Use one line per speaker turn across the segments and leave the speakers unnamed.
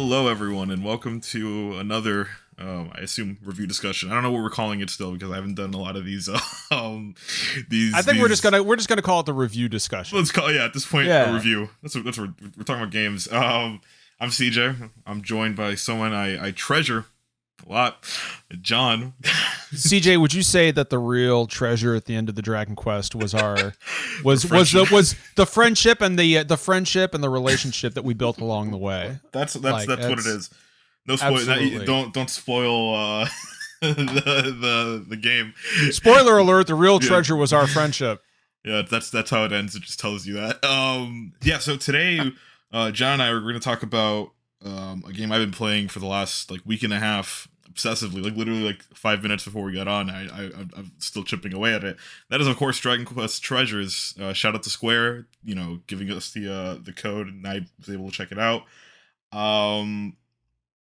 Hello, everyone, and welcome to another, I assume, review discussion. I don't know what we're calling it still because I haven't done a lot of these.
I think we're just gonna call it the review discussion.
Let's call at this point a review. That's what we're talking about games. I'm CJ. I'm joined by someone I treasure a lot, John.
CJ, would you say that the real treasure at the end of the Dragon Quest was the friendship and the relationship that we built along the way?
That's what it is. No spoil. Don't spoil the game.
Spoiler alert: the real treasure was our friendship.
Yeah, that's how it ends. It just tells you that. So today, John and I are going to talk about a game I've been playing for the last week and a half obsessively, literally 5 minutes before we got on. I'm still chipping away at it. That is, of course, Dragon Quest Treasures. Shout out to Square, giving us the code, and I was able to check it out.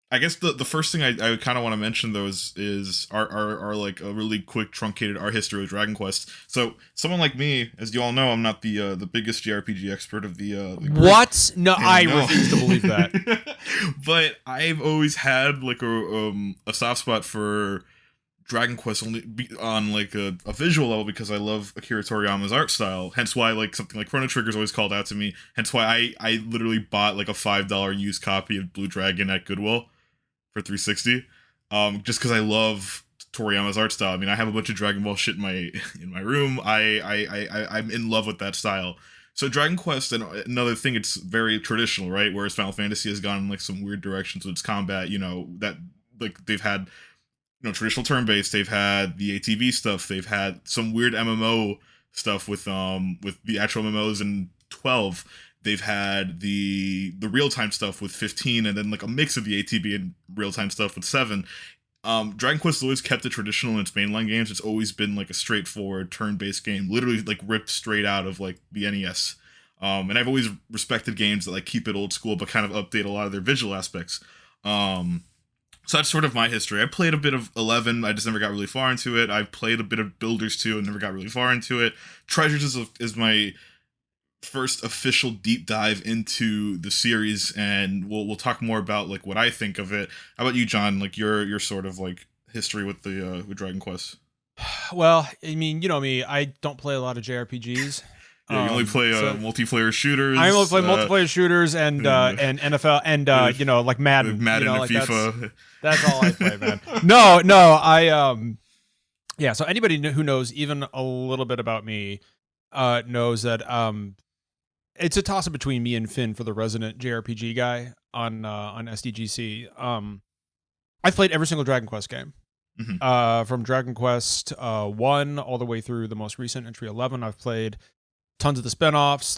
I guess the first thing I kind of want to mention though is our a really quick truncated art history of Dragon Quest. So someone like me, as you all know, I'm not the biggest JRPG expert of the group.
What? No, I refuse to believe that.
But I've always had a soft spot for Dragon Quest only on a visual level because I love Akira Toriyama's art style. Hence why something like Chrono Trigger is always called out to me. Hence why I literally bought a $5 used copy of Blue Dragon at Goodwill for 360, just because I love Toriyama's art style. I mean, I have a bunch of Dragon Ball shit in my room. I'm in love with that style. So Dragon Quest, and another thing, it's very traditional, right? Whereas Final Fantasy has gone in some weird directions with its combat. That they've had traditional turn-based. They've had the ATV stuff. They've had some weird MMO stuff with the actual MMOs in 12. They've had the real-time stuff with 15, and then a mix of the ATB and real-time stuff with 7. Dragon Quest has always kept it traditional in its mainline games. It's always been a straightforward turn-based game, literally ripped straight out of the NES. And I've always respected games that keep it old school but kind of update a lot of their visual aspects. So that's sort of my history. I played a bit of 11. I just never got really far into it. I've played a bit of Builders 2 and never got really far into it. Treasures is my first official deep dive into the series, and we'll talk more about what I think of it. How about you, John? Your sort of history with the with Dragon Quest.
Well, I mean, you know me, I don't play a lot of JRPGs.
Yeah, you only play multiplayer shooters.
I only play multiplayer shooters and NFL and Madden.
Madden and FIFA.
That's all I play, man. No, yeah. So anybody who knows even a little bit about me knows that it's a toss-up between me and Finn for the resident JRPG guy on SDGC. I've played every single Dragon Quest game, from Dragon Quest 1 all the way through the most recent entry 11. I've played tons of the spinoffs,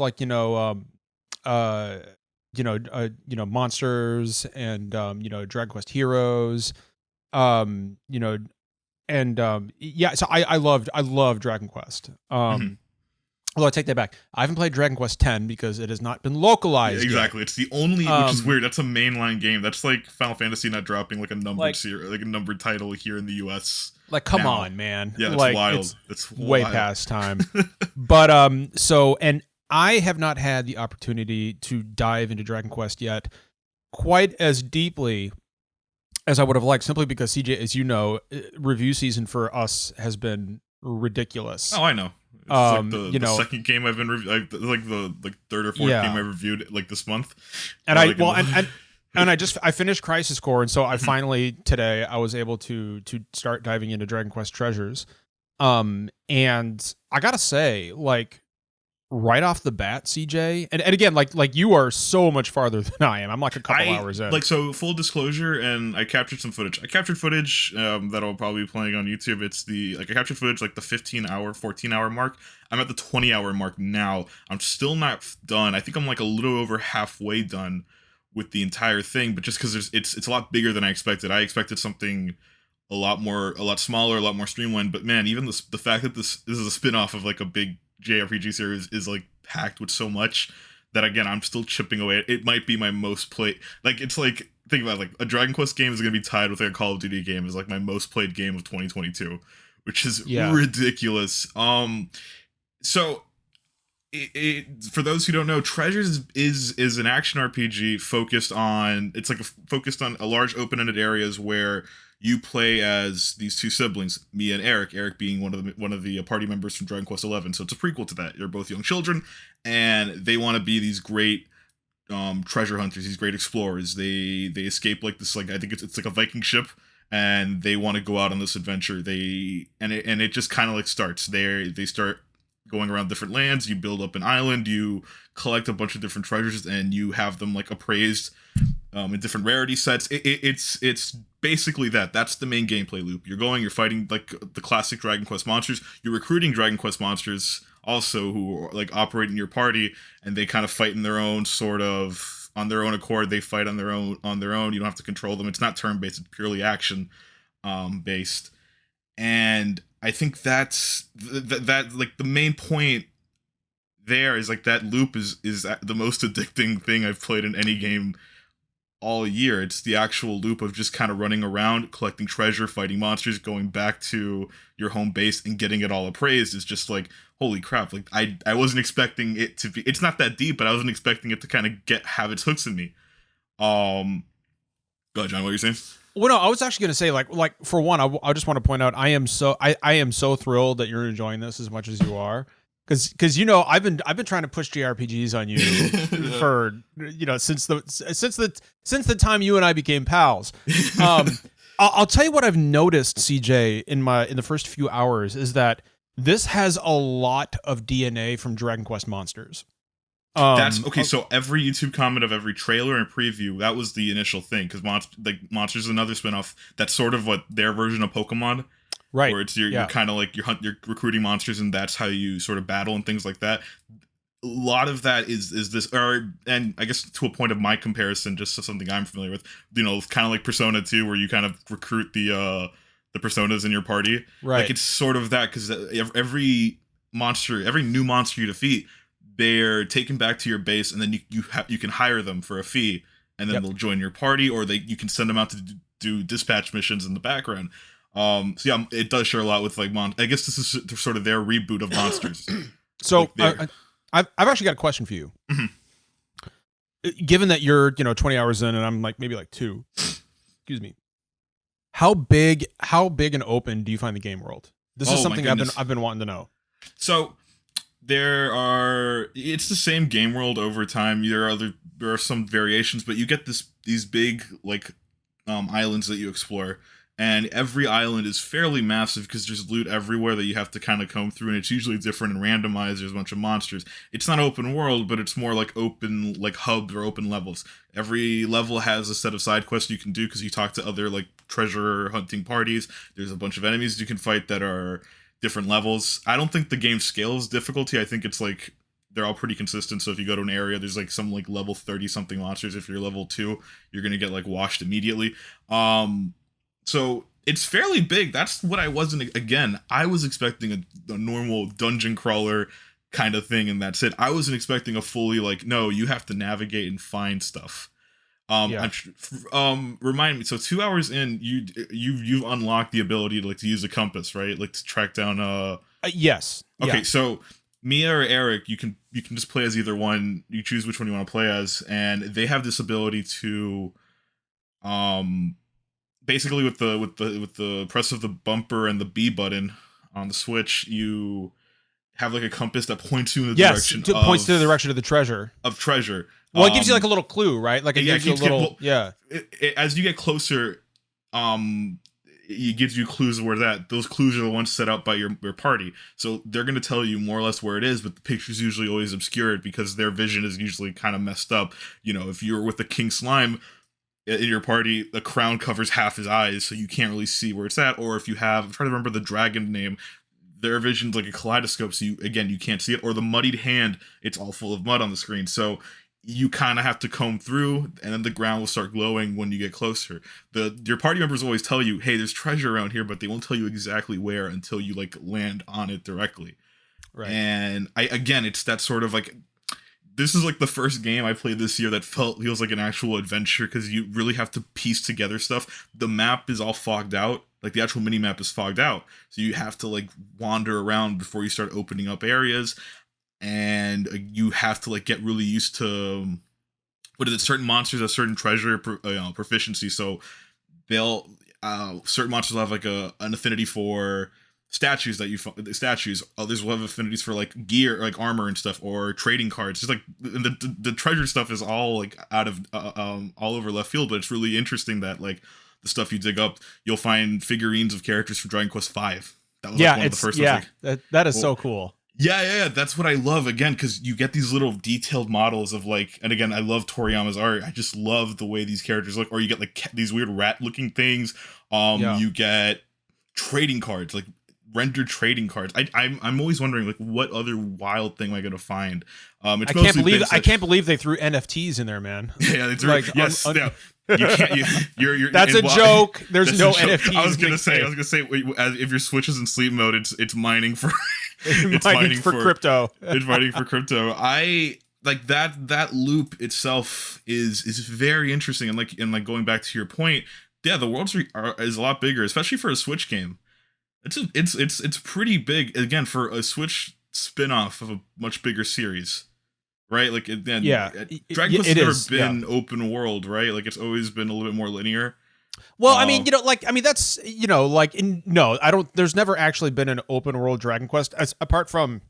Monsters and Dragon Quest Heroes, So I love Dragon Quest. Although I take that back, I haven't played Dragon Quest X because it has not been localized.
Yeah, exactly, yet. It's the only, which is weird. That's a mainline game. That's like Final Fantasy not dropping a numbered a numbered title here in the U.S.
Come on, man.
Yeah, it's wild. It's
way past time. But and I have not had the opportunity to dive into Dragon Quest yet quite as deeply as I would have liked, simply because CJ, as you know, review season for us has been ridiculous.
Oh, I know. It's the second game I've been the third or fourth game I reviewed this month.
And I finished Crisis Core, and so I finally today I was able to start diving into Dragon Quest Treasures. And I gotta say, right off the bat, CJ, and again, you are so much farther than I am. I'm a couple hours in.
So full disclosure, and I captured some footage. I captured footage that I'll probably be playing on YouTube. It's I captured footage the 15-hour, 14-hour mark. I'm at the 20-hour mark now. I'm still not done. I think I'm a little over halfway done with the entire thing, but just because it's a lot bigger than I expected. I expected something a lot smaller, a lot more streamlined. But man, even the fact that this is a spin-off of a big JRPG series is packed with so much that, again, I'm still chipping away. It might be my most played. Think about a Dragon Quest game is gonna be tied with a Call of Duty game as my most played game of 2022, which is ridiculous. So For those who don't know, Treasures is an action RPG focused on, it's like focused on a large open-ended areas where you play as these two siblings, Mia and Eric. Eric being one of the party members from Dragon Quest XI. So it's a prequel to that. They're both young children, and they want to be these great treasure hunters, these great explorers. They escape like this, like I think it's like a Viking ship, and they want to go out on this adventure. It just kind of like starts there. They start going around different lands. You build up an island. You collect a bunch of different treasures, and you have them like appraised in different rarity sets. It's basically that. That's the main gameplay loop. You're fighting like the classic Dragon Quest monsters. You're recruiting Dragon Quest monsters also who are, like operate in your party, and they kind of fight in their own sort of on their own accord. They fight on their own. You don't have to control them. It's not turn based. It's purely action based. And I think that's that like the main point there is like that loop is the most addicting thing I've played in any game all year. It's the actual loop of just kind of running around, collecting treasure, fighting monsters, going back to your home base and getting it all appraised. Is just like, holy crap. Like I wasn't expecting it to be, it's not that deep, but I wasn't expecting it to kind of have its hooks in me. Go ahead, John, what were you saying?
Well, no, I was actually going to say, like for one, I just want to point out, I am so thrilled that you're enjoying this as much as you are, because I've been trying to push JRPGs on you for since the time you and I became pals. I'll tell you what I've noticed, CJ, in the first few hours is that this has a lot of DNA from Dragon Quest monsters.
That's okay. So every YouTube comment of every trailer and preview, that was the initial thing, because Monsters is another spinoff that's sort of what their version of Pokemon,
right?
Where it's you're kind of like you're recruiting monsters, and that's how you sort of battle and things like that. A lot of that is this, and I guess to a point of my comparison, just something I'm familiar with, kind of like Persona 2, where you kind of recruit the personas in your party,
right?
Like it's sort of that, because every new monster you defeat, they're taken back to your base, and then you can hire them for a fee, and then they'll join your party, or you can send them out to do dispatch missions in the background. So yeah, it does share a lot with like I guess this is sort of their reboot of Monsters.
So I've actually got a question for you. Mm-hmm. Given that you're 20 hours in, and I'm like maybe like 2. Excuse me. How big and open do you find the game world? This is something I've been wanting to know.
So it's the same game world over time. There are some variations, but you get these big like islands that you explore, and every island is fairly massive because there's loot everywhere that you have to kind of comb through, and it's usually different and randomized. There's a bunch of monsters. It's not open world, but it's more like open, like hubs or open levels. Every level has a set of side quests you can do because you talk to other like treasure hunting parties. There's a bunch of enemies you can fight that are different levels. I don't think the game scales difficulty. I think it's like they're all pretty consistent. So if you go to an area, there's like some like level 30 something monsters. If you're level 2, you're gonna get like washed immediately. So it's fairly big. That's what I wasn't. Again, I was expecting a normal dungeon crawler kind of thing, and that's it. I wasn't expecting a fully like, no, you have to navigate and find stuff. Remind me. So 2 hours in, you've unlocked the ability to use a compass, right? Like to track down.
Yes.
Okay,
yeah.
So Mia or Eric, you can just play as either one. You choose which one you want to play as, and they have this ability to, basically with the press of the bumper and the B button on the Switch, you have like a compass that points you in the direction.
Points to the direction of the treasure. Well, it gives you like a little clue, right? Like it gives you a little.
As you get closer, it gives you clues of where those clues are the ones set out by your party. So they're going to tell you more or less where it is, but the picture's usually always obscured because their vision is usually kind of messed up. If you're with the King Slime in your party, the crown covers half his eyes, so you can't really see where it's at. Or if you have, I'm trying to remember the dragon name, their vision's like a kaleidoscope, so you can't see it. Or the muddied hand, it's all full of mud on the screen. So you kind of have to comb through, and then the ground will start glowing when you get closer. Your party members always tell you, hey, there's treasure around here, but they won't tell you exactly where until you like land on it directly. Right. And it's that sort of like, this is like the first game I played this year that feels like an actual adventure, because you really have to piece together stuff. The map is all fogged out. Like the actual mini map is fogged out. So you have to like wander around before you start opening up areas. and you have to like get really used to what is it? Certain monsters have certain treasure proficiency, so they'll certain monsters will have like an affinity for statues that you statues. Others will have affinities for like gear, like armor and stuff, or trading cards. Just like the treasure stuff is all like out of all over left field, but it's really interesting that like the stuff you dig up, you'll find figurines of characters from Dragon Quest V. That was like one of the first ones. Like,
that is so cool.
Yeah. That's what I love, again, because you get these little detailed models of like, and again, I love Toriyama's art. I just love the way these characters look. Or you get like these weird rat-looking things. You get trading cards, like rendered trading cards. I'm always wondering like what other wild thing am I gonna find? It's
I can't believe they threw NFTs in there, man.
Yeah, they threw yeah. You can't. You're
that's a joke. There's no NFTs.
I was gonna say. If your Switch is in sleep mode, it's mining for.
It's mining for crypto.
It's mining for crypto. I like that loop itself is very interesting, and like going back to your point, yeah, the worlds is a lot bigger, especially for a Switch game. It's pretty big again for a Switch spin-off of a much bigger series. Right, like Dragon Quest has never been open world, right? Like it's always been a little bit more linear.
Well, I mean, that's I don't. There's never actually been an open world Dragon Quest, apart from,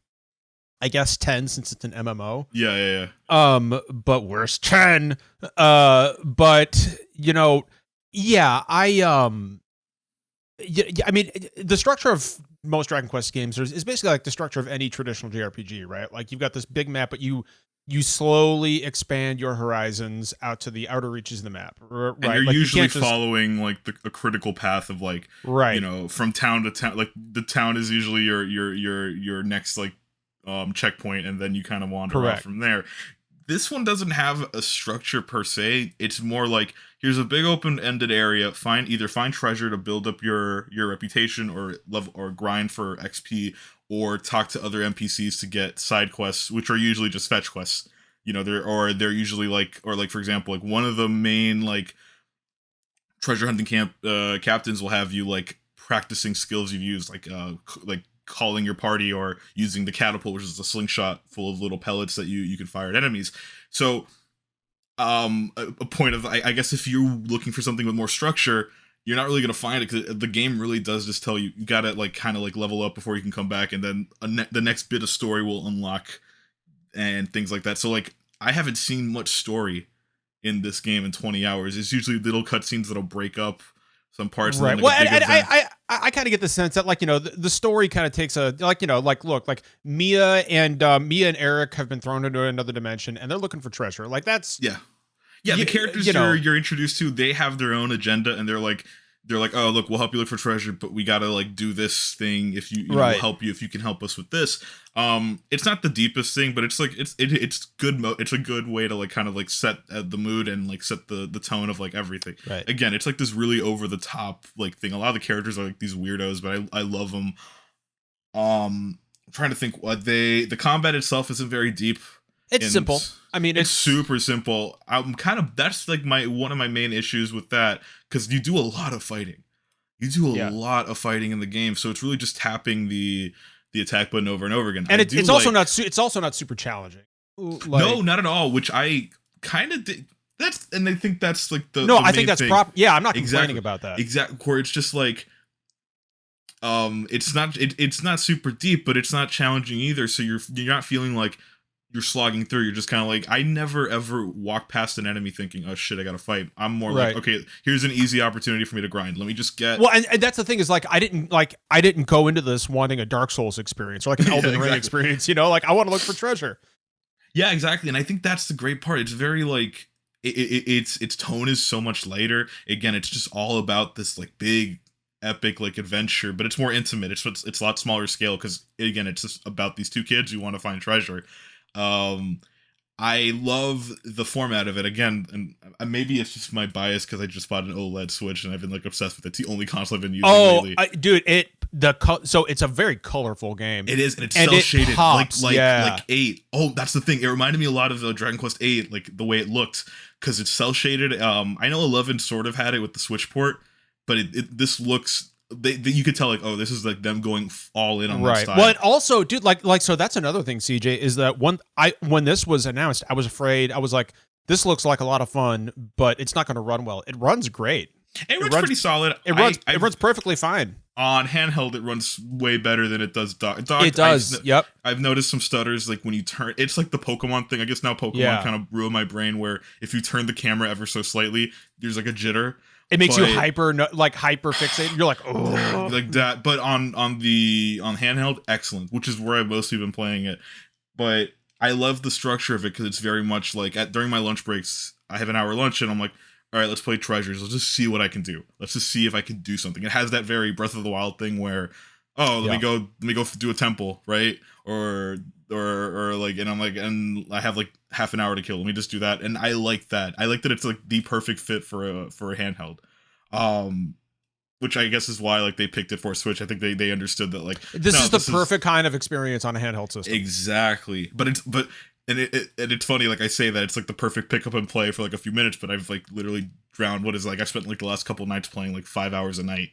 I guess 10, since it's an MMO.
Yeah.
But where's 10? But I mean, the structure of most Dragon Quest games is basically like the structure of any traditional JRPG, right? Like you've got this big map, but you slowly expand your horizons out to the outer reaches of the map, right?
And you're usually following like a critical path of like, from town to town. Like the town is usually your next like checkpoint, and then you kind of wander off from there. This one doesn't have a structure per se. It's more like, here's a big open-ended area. Find treasure to build up your reputation, or level, or grind for XP, or talk to other NPCs to get side quests, which are usually just fetch quests. They're usually like, or like for example, like one of the main like treasure hunting captains will have you like practicing skills you've used, like calling your party, or using the catapult, which is a slingshot full of little pellets that you can fire at enemies. So a point of, I guess if you're looking for something with more structure, you're not really going to find it, because the game really does just tell you gotta like kind of like level up before you can come back, and then the next bit of story will unlock and things like that. So like I haven't seen much story in this game in 20 hours. It's usually little cutscenes that'll break up some parts.
Right.
And
Well, and I kind of get the sense that like, the story kind of takes a like, look, like Mia and Eric have been thrown into another dimension, and they're looking for treasure. Like that's
the characters you're introduced to, they have their own agenda, and they're like, oh look, we'll help you look for treasure, but we gotta like do this thing if you we'll help you if you can help us with this. It's not the deepest thing, but it's like it's good. It's a good way to like kind of like set the mood and like set the tone of like everything.
Right.
Again, it's like this really over the top like thing. A lot of the characters are like these weirdos, but I love them. I'm trying to think what the combat itself isn't very deep.
It's simple. I mean,
it's super simple. That's like one of my main issues with that, because you do a lot of fighting. You do a lot of fighting in the game, so it's really just tapping the attack button over and over again.
And it's also not super challenging.
No, not at all. Which I kind of did. I think that's like the
I think that's proper. Yeah, I'm not complaining about that.
Exactly. Where it's just like, it's not super deep, but it's not challenging either. So you're not feeling like you're slogging through. You're just kind of like, I never ever walk past an enemy thinking, oh shit, I gotta fight. I'm more like, okay, here's an easy opportunity for me to grind. Let me just get.
Well, and that's the thing is like, I didn't go into this wanting a Dark Souls experience or like an Elden Ring experience. Like I want to look for treasure.
Yeah, exactly. And I think that's the great part. It's very like, its tone is so much lighter. Again, it's just all about this like big epic like adventure, but it's more intimate. It's a lot smaller scale, because again, it's just about these two kids who want to find treasure. I love the format of it, again, and maybe it's just my bias because I just bought an OLED Switch and I've been like obsessed with it. It's the only console I've been using lately.
So it's a very colorful game.
It is, and it's cel shaded like 8. Oh, that's the thing. It reminded me a lot of Dragon Quest 8, like the way it looked, because it's cel shaded. I know 11 sort of had it with the Switch port, but this looks you could tell like, oh, this is like them going all in on that
right.
style.
Well, and also, dude, like so that's another thing, CJ, is that when this was announced, I was afraid. I was like, this looks like a lot of fun, but it's not going to run well. It runs great.
It runs pretty solid.
It runs perfectly fine.
On handheld, it runs way better than it does dock.
It does. Yep.
I've noticed some stutters, like when you turn. It's like the Pokemon thing. I guess now Pokemon kind of ruined my brain. Where if you turn the camera ever so slightly, there's like a jitter.
It makes you hyper fixated. You're like, oh,
like that. But on handheld, excellent. Which is where I've mostly been playing it. But I love the structure of it because it's very much like during my lunch breaks, I have an hour lunch and I'm like, all right, let's play Treasures. Let's just see what I can do. Let's just see if I can do something. It has that very Breath of the Wild thing where, oh, let me go do a temple, right? Or like, and I'm like, and I have like half an hour to kill. Let me just do that. And I like that. I like that it's like the perfect fit for a handheld. Which I guess is why like they picked it for Switch. I think they understood that like
this is the perfect kind of experience on a handheld system.
Exactly. And it's funny, like I say that it's like the perfect pick up and play for like a few minutes, but I've like literally drowned. What is like I spent like the last couple nights playing like 5 hours a night,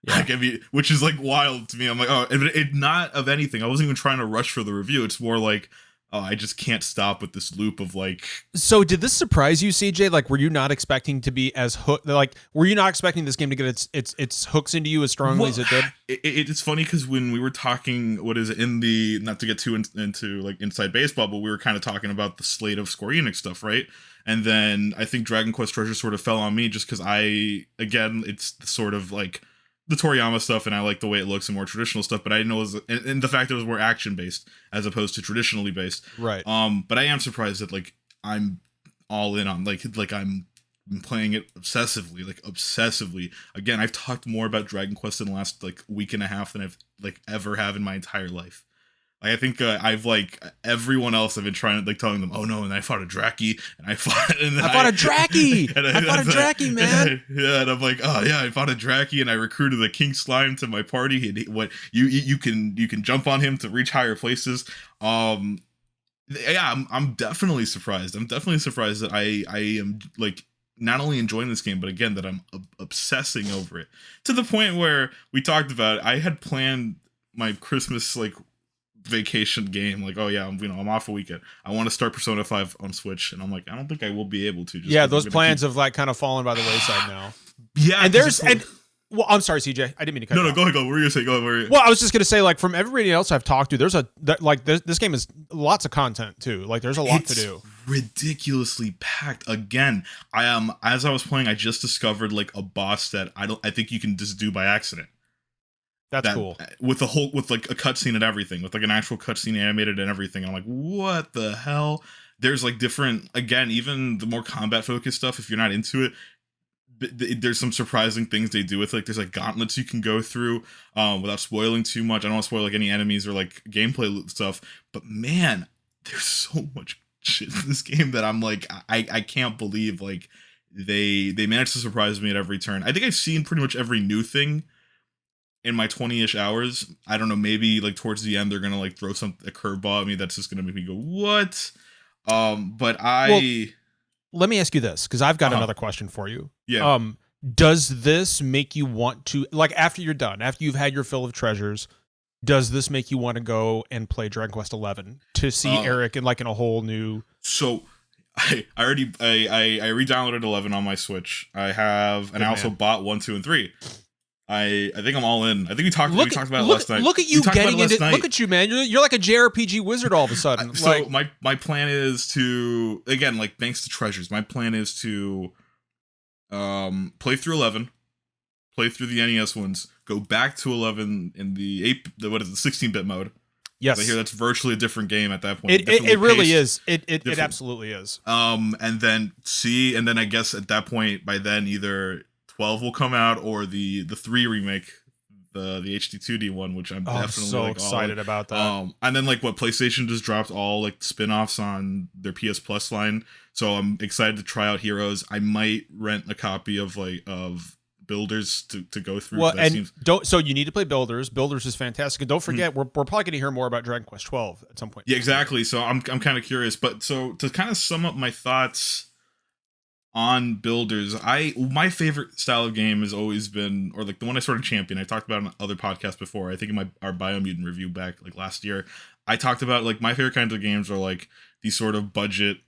like which is like wild to me. I'm like, oh, it not of anything. I wasn't even trying to rush for the review. It's more like, oh, I just can't stop with this loop of like.
So did this surprise you, CJ? Like, were you not expecting to be as hooked? Like, were you not expecting this game to get its hooks into you as strongly as it did?
It's funny because when we were talking, what is it in the, not to get too into like inside baseball, but we were kind of talking about the slate of Square Enix stuff, right? And then I think Dragon Quest Treasures sort of fell on me just because it's the sort of like the Toriyama stuff, and I like the way it looks and more traditional stuff, but I didn't know it was, and the fact that it was more action based as opposed to traditionally based.
Right.
But I am surprised that like I'm all in on like I'm playing it obsessively. Again, I've talked more about Dragon Quest in the last like week and a half than I've like ever have in my entire life. Like, I think I've like everyone else I've been trying to like telling them, oh no, and I fought a Draki, and I fought a Draki, man. Yeah, and I'm like, oh yeah, I fought a Draki, and I recruited the King Slime to my party. And what you can jump on him to reach higher places. Yeah, I'm definitely surprised. I'm definitely surprised that I am like not only enjoying this game, but again that I'm obsessing over it to the point where we talked about it. I had planned my Christmas like vacation game, like, oh yeah, I'm off a weekend, I want to start Persona 5 on Switch, and I'm like, I don't think I will be able to.
Those plans have like kind of fallen by the wayside now.
Yeah,
well, I'm sorry, CJ, I didn't mean to cut you off.
Go ahead. What were you gonna say? Go ahead.
Well, I was just gonna say, like, from everybody else I've talked to, this game is lots of content too. Like, there's a lot to do.
Ridiculously packed. Again, as I was playing, I just discovered like a boss that I think you can just do by accident.
That's cool.
With like a cutscene and everything, with like an actual cutscene animated and everything. I'm like, what the hell? There's like different, again, even the more combat focused stuff, if you're not into it, there's some surprising things they do with like, there's like gauntlets you can go through without spoiling too much. I don't want to spoil like any enemies or like gameplay stuff, but man, there's so much shit in this game that I'm like, I can't believe like they managed to surprise me at every turn. I think I've seen pretty much every new thing in my 20-ish hours. I don't know, maybe like towards the end they're gonna like throw a curveball at me that's just gonna make me go, what? But
let me ask you this, because I've got another question for you.
Yeah.
Does this make you want to, like, after you're done, after you've had your fill of treasures, does this make you want to go and play Dragon Quest 11 to see Eric in a whole new?
So I re-downloaded 11 on my Switch. I have, and I also bought 1, 2, and 3. I think I'm all in. I think we talked about it last night.
Look at you getting into. Look at you, man. You're like a JRPG wizard all of a sudden.
So my plan is to, again, like, thanks to treasures, my plan is to play through 11, play through the NES ones, go back to 11 in the 16-bit mode.
Yes,
I hear that's virtually a different game at that point.
It really is. It absolutely is.
And then I guess at that point, by then, either 12 will come out or the 3 remake, the HD 2D one, which I'm definitely
so excited about that.
And then like what PlayStation just dropped all like spin-offs on their PS Plus line, so I'm excited to try out Heroes. I might rent a copy of Builders to go through.
Well, and so you need to play Builders. Builders is fantastic, and don't forget we're probably going to hear more about Dragon Quest 12 at some point.
Yeah, exactly. So I'm kind of curious, but so to kind of sum up my thoughts on builders, my favorite style of game has always been, or like the one I sort of champion. I talked about on other podcasts before. I think in our Biomutant review back like last year, I talked about like my favorite kinds of games are like these sort of budget,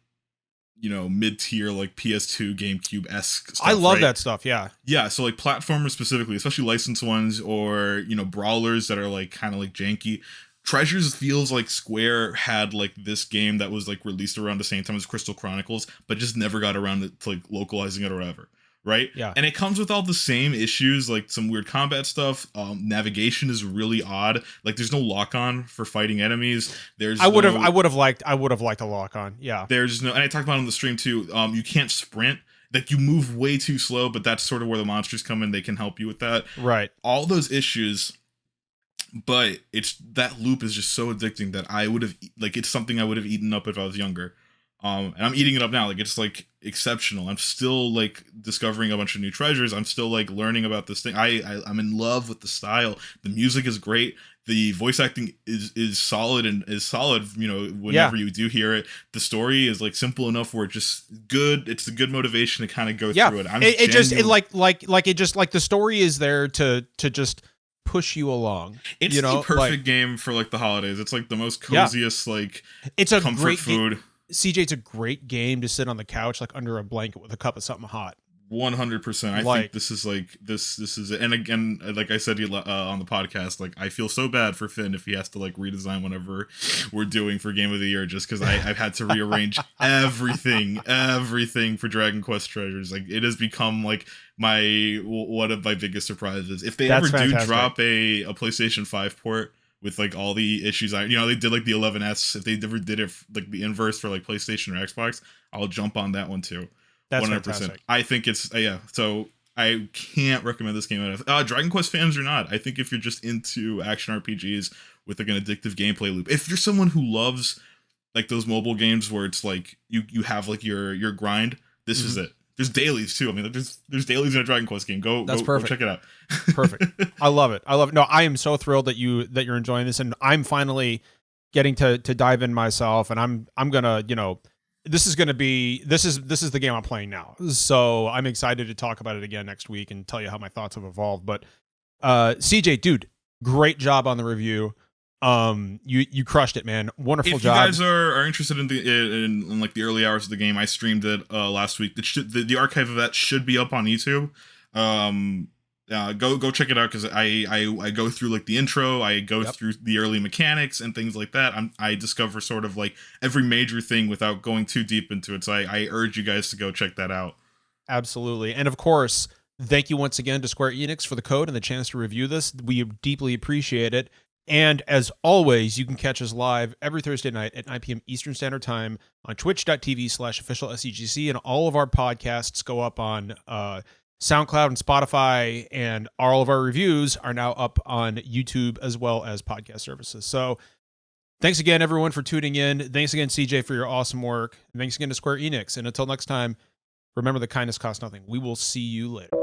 mid-tier like PS2, GameCube-esque stuff.
I love
right?
that stuff. Yeah.
Yeah, so like platformers specifically, especially licensed ones, or brawlers that are like kind of like janky. Treasures feels like Square had like this game that was like released around the same time as Crystal Chronicles, but just never got around to like localizing it or whatever. Right?
Yeah.
And it comes with all the same issues, like some weird combat stuff. Navigation is really odd. Like there's no lock on for fighting enemies.
I would have liked a lock on. Yeah.
There's no, and I talked about it on the stream too. You can't sprint. Like you move way too slow, but that's sort of where the monsters come in. They can help you with that.
Right.
All those issues. But that loop is just so addicting that I would have it's something I would have eaten up if I was younger. And I'm eating it up now. Like it's like exceptional. I'm still like discovering a bunch of new treasures. I'm still like learning about this thing. I'm in love with the style. The music is great. The voice acting is solid and is solid. Whenever you do hear it, the story is like simple enough where it's just good. It's a good motivation to kind of go through it.
The story is there to just push you along.
It's the perfect game for like the holidays. It's like the most coziest
it's a
comfort
great
food.
CJ, it's a great game to sit on the couch like under a blanket with a cup of something hot.
100%. I think this is this is it. And again, like I said on the podcast, like I feel so bad for Finn if he has to like redesign whatever we're doing for Game of the Year, just because I've had to rearrange everything for Dragon Quest Treasures. Like it has become like one of my biggest surprises. If they ever do drop a PlayStation 5 port with like all the issues, they did like the 11S. If they ever did it like the inverse for like PlayStation or Xbox, I'll jump on that one too.
That's
100%.
Fantastic.
I think it's so I can't recommend this game enough. Dragon Quest fans or not, I think if you're just into action RPGs with like an addictive gameplay loop, if you're someone who loves like those mobile games where it's like you have like your grind, this is it. There's dailies too. I mean, there's dailies in a Dragon Quest game. Go check it out.
Perfect. I love it. No, I am so thrilled that you're enjoying this, and I'm finally getting to dive in myself, and I'm gonna this is the game I'm playing now. So I'm excited to talk about it again next week and tell you how my thoughts have evolved. But CJ, dude, great job on the review. You crushed it, man. Wonderful job.
If you guys are interested in like the early hours of the game, I streamed it last week. The archive of that should be up on YouTube. Go check it out, because I go through like the intro, I go through the early mechanics and things like that. I discover sort of like every major thing without going too deep into it. So I urge you guys to go check that out.
Absolutely. And of course, thank you once again to Square Enix for the code and the chance to review this. We deeply appreciate it. And as always, you can catch us live every Thursday night at 9 p.m. Eastern Standard Time on twitch.tv/official SDGC. And all of our podcasts go up on SoundCloud and Spotify, and all of our reviews are now up on YouTube as well as podcast services. So thanks again, everyone, for tuning in. Thanks again, CJ, for your awesome work. And thanks again to Square Enix. And until next time, remember, the kindness costs nothing. We will see you later.